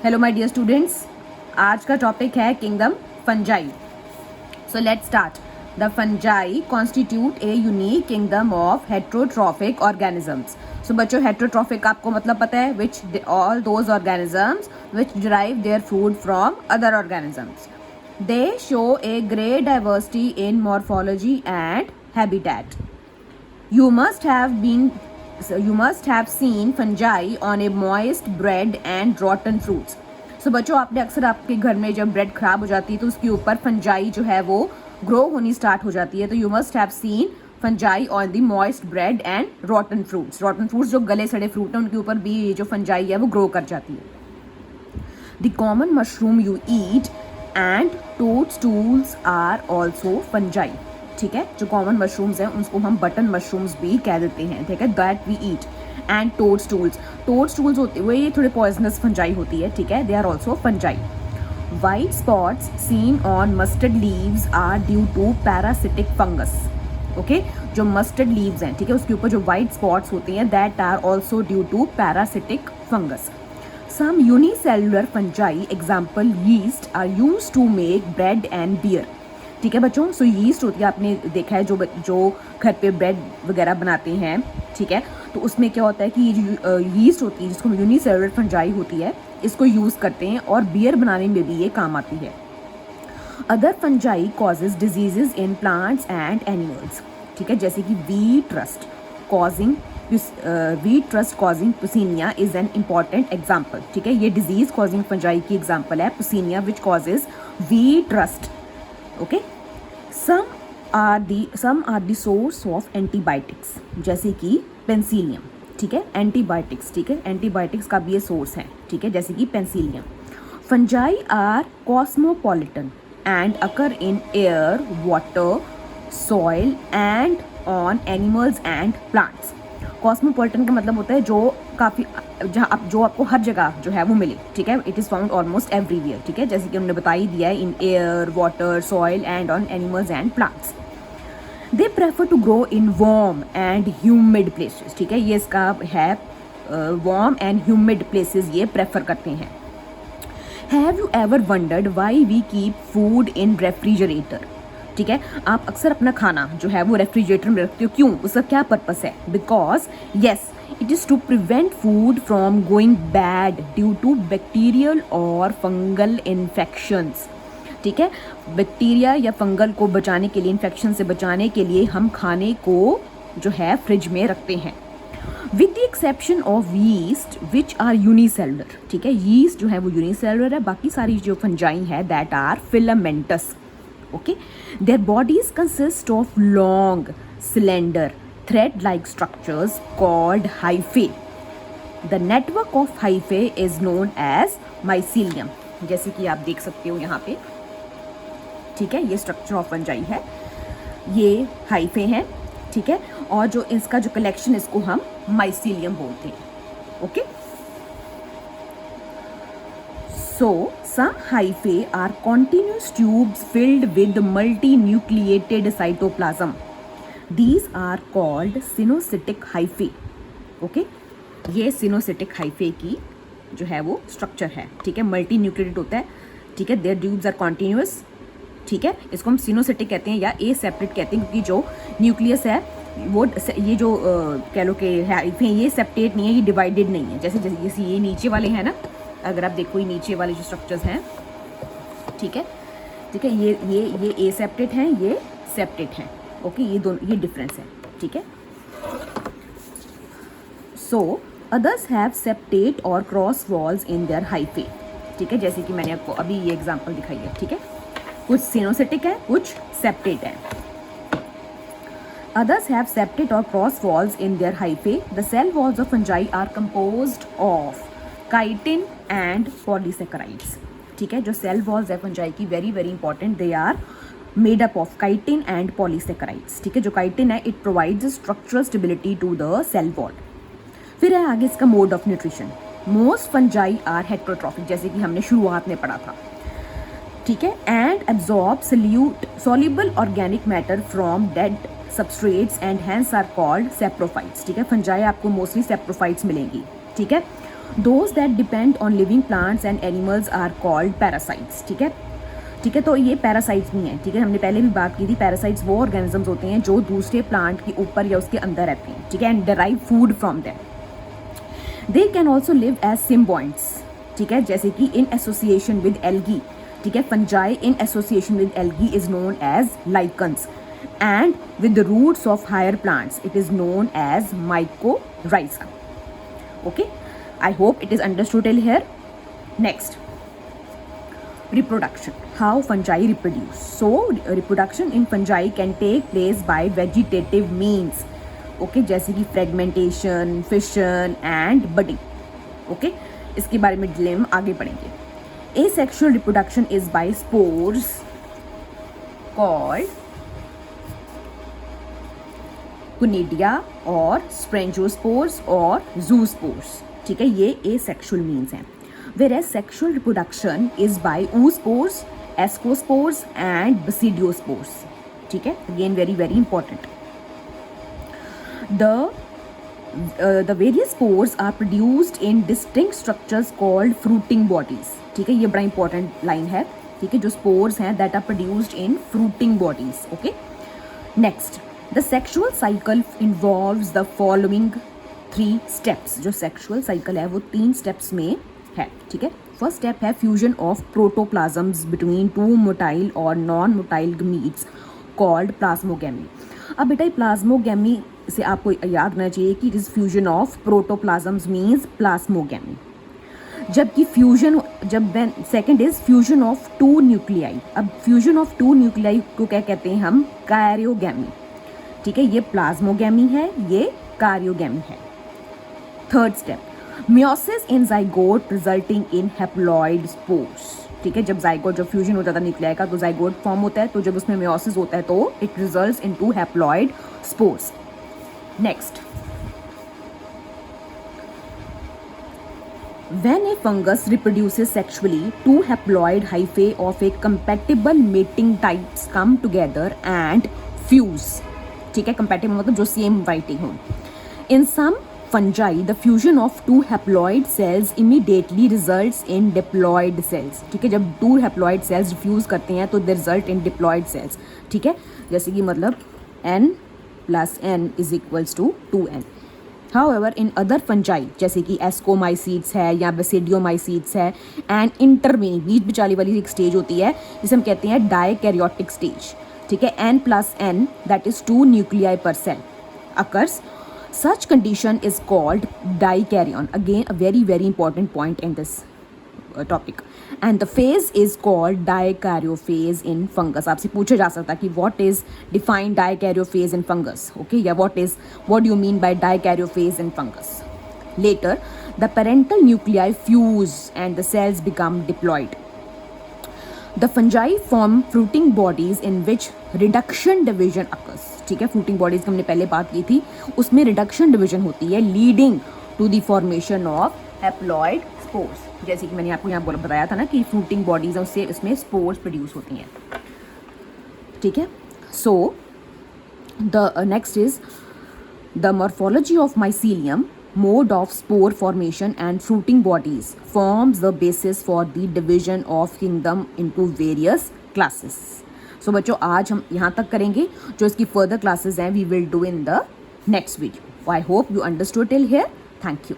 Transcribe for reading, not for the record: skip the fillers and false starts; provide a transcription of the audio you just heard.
Hello my dear students, आज का topic है kingdom fungi. So let's start. The fungi constitute a unique kingdom of heterotrophic organisms. So बच्चों, heterotrophic आपको मतलब पता है, which all those organisms which derive their food from other organisms. They show a great diversity in morphology and habitat. You must have seen fungi on a moist bread and rotten fruits. So बच्चों, आपने अक्सर आपके घर में जब bread खराब हो जाती है तो उसके ऊपर फंजाई जो है वो ग्रो होनी स्टार्ट हो जाती है. तो you must have seen fungi on the moist bread and रॉटन fruits. रॉटन fruits जो गले सड़े फ्रूट हैं उनके ऊपर भी ये जो फंजाई है वो ग्रो कर जाती है. The common mushroom you eat and toadstools are also fungi. ठीक है, जो कॉमन मशरूम्स हैं उनको हम बटन मशरूम्स भी कह देते हैं. ठीक है, दैट वी ईट. एंड टोडस्टूल्स होते हुए ये थोड़े पॉइजनस फंजाई होती है. ठीक है, they are also fungi. White spots seen on mustard leaves are due to parasitic fungus. Okay, जो मस्टर्ड लीव्स हैं, ठीक है, उसके ऊपर जो वाइट स्पॉट्स होती हैं that are also due to parasitic fungus. Some unicellular fungi example yeast are used to make bread and beer. ठीक है बच्चों, सो यीस्ट होती है, आपने देखा है जो घर पे ब्रेड वगैरह बनाते हैं. ठीक है, तो उसमें क्या होता है कि ये जो यीस्ट होती है जिसको यूनिसेलुलर फंजाई होती है, इसको यूज़ करते हैं और बियर बनाने में भी ये काम आती है. Other fungi causes diseases in plants and animals. ठीक है, जैसे कि wheat rust causing Puccinia is an important example. ठीक है, ये डिजीज कॉजिंग फंजाई की एग्जाम्पल है Puccinia which causes wheat rust. Okay, some are the source of antibiotics, जैसे कि पेंसिलियम. ठीक है, एंटीबायोटिक्स. ठीक है, एंटीबायोटिक्स का भी ये सोर्स है. ठीक है, जैसे कि penicillium. Fungi are cosmopolitan and occur in air, water, soil and on animals and plants. Cosmopolitan का मतलब होता है जो काफ़ी जो आपको हर जगह जो है वो मिले. ठीक है, it is found almost everywhere. ठीक है, जैसे कि उन्होंने बता ही दिया है, in air, water, soil and on animals and plants. They prefer to grow in warm and humid places. ठीक है, ये इसका है, वार्म एंड ह्यूमिड प्लेसेस ये प्रेफर करते हैं. Have you ever wondered why we keep food in refrigerator. ठीक है, आप अक्सर अपना खाना जो है वो रेफ्रिजरेटर में रखते हो. क्यों? उसका क्या पर्पस है? Because yes, it is to prevent food from going bad due to bacterial और फंगल इन्फेक्शंस. ठीक है, बैक्टीरिया या फंगल को बचाने के लिए, इन्फेक्शन से बचाने के लिए हम खाने को जो है फ्रिज में रखते हैं. With the exception of yeast which are unicellular. ठीक है, यीस्ट जो है वो यूनिसेलुलर है, बाकी सारी जो फंजाई है that are filamentous. Okay, their bodies consist of long, slender, thread-like structures called hyphae. The network of hyphae is known as mycelium. जैसे कि आप देख सकते हो यहाँ पे. ठीक है, ये स्ट्रक्चर ऑफ फंजाई है, ये हाइफे हैं. ठीक है, और जो इसका जो कलेक्शन, इसको हम माइसीलियम बोलते हैं. Okay, so some hyphae are continuous tubes filled with multinucleated cytoplasm. These are called sinusitic hyphae. Okay, ये सिनोसिटिक हाइफे की जो है वो स्ट्रक्चर है. ठीक है, मल्टी न्यूक्लिएटेड होता है. ठीक है, देयर ट्यूब्स आर कॉन्टिन्यूस. ठीक है, इसको हम सिनोसिटिक कहते हैं या ए सेपरेट कहते हैं, क्योंकि जो न्यूक्लियस है वो ये जो कह लो कि हाइफे ये सेपरेट नहीं है, ये डिवाइडेड नहीं है. जैसे ये नीचे वाले हैं ना, अगर आप देखो ये नीचे वाले जो स्ट्रक्चर्स हैं. ठीक है, ठीक है, ये ए सेपरेट हैं, ये सेपरेट हैं. ओके, ये दोनों, ये डिफरेंस है. ठीक है, सो अदर्स हैव सेप्टेट और cross walls in their hyphae. ठीक है, जैसे कि मैंने आपको अभी ये एग्जांपल दिखाई है. ठीक है, कुछ सिनोसिटिक है, कुछ सेप्टेट है. Others have septate or cross walls in their hyphae. The cell walls of fungi are composed of chitin and polysaccharides. ठीक है, जो सेल वॉल्स है फंजाई की, very very important, they are made up of chitin and polysaccharides. ठीक है, जो chitin है it provides structural stability to the cell wall. फिर है आगे इसका mode of nutrition. Most fungi are heterotrophic, जैसे कि हमने शुरुआत में पढ़ा था. ठीक है, and absorb soluble organic matter from dead substrates and hence are called saprophytes. ठीक है, फंजाई आपको मोस्टली saprophytes मिलेंगी. ठीक है, Those that depend on living plants and animals are called parasites. ठीक है, ठीक है, तो ये पैरासाइट्स भी हैं. ठीक है, हमने पहले भी बात की थी. पैरासाइट्स वो ऑर्गेनिजम्स होते हैं जो दूसरे प्लांट के ऊपर या उसके अंदर रहते हैं. ठीक है, and derive food from them. They can also live as symbionts. ठीक है, जैसे कि इन एसोसिएशन विद एल्गी. ठीक है, fungi in association with algae is known as lichens, and with the roots of higher plants it is known as mycorrhiza. Okay, I hope it is understood till here. Next, reproduction. How fungi reproduce. So reproduction in fungi can take place by vegetative means. Okay, जैसे कि fragmentation, fission and budding. Okay, इसके बारे में detail में आगे पढ़ेंगे. Asexual reproduction is by spores called Conidia और Sprangiosperms और Zoospores. ठीक है, ये asexual means हैं. Whereas sexual reproduction is by oospores, ascospores and basidiospores. ठीक है, again very very important. The various spores are produced in distinct structures called fruiting bodies. ठीक है, ये बड़ा important line है. ठीक है, जो spores हैं that are produced in fruiting bodies. Okay, next. The sexual cycle involves the following 3 steps. जो sexual cycle है वो 3 steps में है. ठीक है, फर्स्ट स्टेप है fusion of protoplasms between 2 motile और non motile gametes called plasmogamy. अब बेटा प्लाज्मोगैमी से आपको याद रखना चाहिए कि it is fusion of protoplasms means plasmogamy. जबकि fusion second is fusion of 2 nuclei. अब फ्यूजन ऑफ 2 न्यूक्लियाई को क्या कहते हैं हम? कैरियोगैमी. ठीक है, ये प्लाज्मोगैमी है, ये कैरियोगैमी है. Third step, meiosis in zygote resulting in haploid spores. ठीक है, जब जाइगोट जब फ्यूजन हो जाता है न्यूक्लियाई का तो जाइगोट फॉर्म होता है, तो जब उसमें मियोसिस होता है तो it results into haploid spores. Next, when a fungus reproduces sexually, 2 haploid hyphae of a compatible mating types come together and fuse. ठीक है, compatible मतलब जो सेम वैरायटी हो. In some fungi, the fusion of 2 haploid cells immediately results in diploid cells. ठीक है, जब 2 haploid cells fuse करते हैं तो they result in diploid cells. ठीक है, जैसे कि मतलब n plus n is equals to 2n. However, in other fungi जैसे कि एस्कोमाइसीड्स है या बेसिडियोमाइसीड्स है एंड इंटरवीन बीच बिचाली वाली एक स्टेज होती है जिसे हम कहते हैं डाइकैरियोटिक स्टेज. ठीक है, n+n that is 2 nuclei per cell occurs. Such condition is called dikaryon. Again, a very very important point in this topic. And the phase is called dikaryophase in fungus. आपसे पूछा जा सकता है कि what is defined dikaryophase in fungus? Okay, या what do you mean by dikaryophase in fungus? Later, the parental nuclei fuse and the cells become diploid. The fungi form fruiting bodies in which reduction division occurs. ठीक है, fruiting bodies की हमने पहले बात की थी, उसमें reduction division होती है leading to the formation of haploid spores. जैसे कि मैंने आपको यहाँ बताया था ना कि fruiting bodies है उससे इसमें spores produce होती हैं. ठीक है, so the next is the morphology of mycelium, mode of spore formation and fruiting bodies forms the basis for the division of kingdom into various classes. So बच्चों आज हम यहाँ तक करेंगे, जो इसकी further classes हैं we will do in the next video. I hope you understood till here. Thank you.